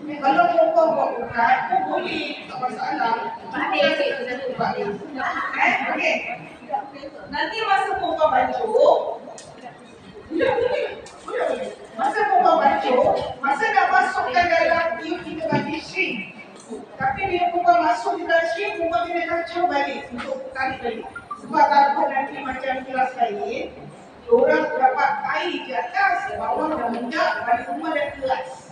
Kalau perempuan buat bukan, boleh, tak masalah. Okey. Nanti masa perempuan basuh, masa perempuan basuh, masa nak masukkan dalam tiup kita bagi shrink. Tapi bila perempuan masuk di dalam shrink, perempuan kena kacau balik untuk tarik balik. Sebab takut nanti macam kelas lain, orang dapat air di atas, bawah dah mendak, balik rumah dah keras.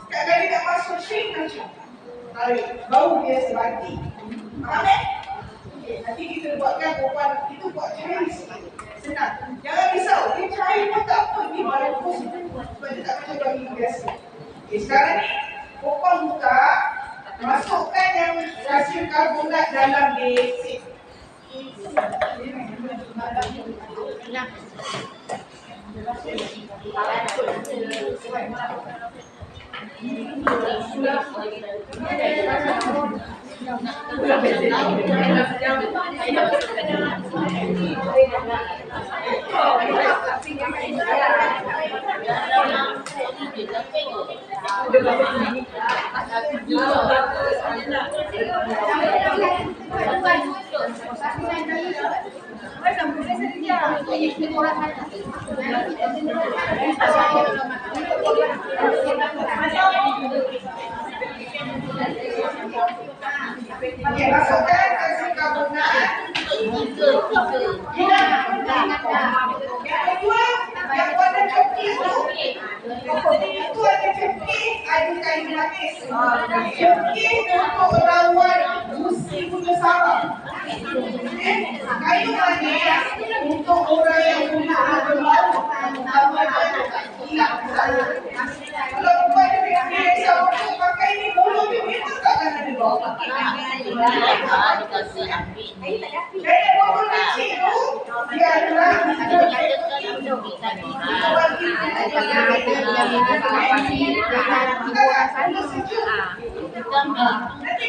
Sekali nak masuk shrink macam tarik, baru dia sebati. Faham tak? Okay, nanti kita buatkan perempuan, kita buat cair sikit. Senang. Jangan risau, dia cair pun tak apa, dia bagus. Sebab dia tak macam bagi biasa. Okay, sekarang ni, perempuan buka, masukkan yang kalsium karbonat dalam basic. Okey, masukkan kalsium karbonat. Yang kedua, yang warna coklat tu. Itu ada coklat, ada kayu manis. Coklat untuk lawan gusi punya saraf. Kayu manis untuk orang yang punya berbau. Kalau buat dia risau pakai ni, mulut dia memang takkan ada bau. Jadi botol kecil tu dia adalah nanti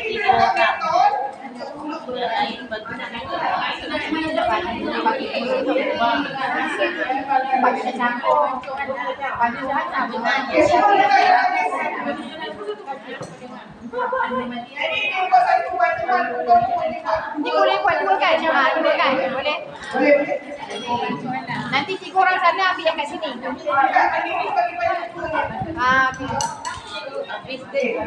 kita letak karton. Jadi ini buat satu bantuan untuk Nanti boleh buat dua kan? Dua kan? Boleh? Nanti 3 orang sana ambil yang kat sini. Habis dia.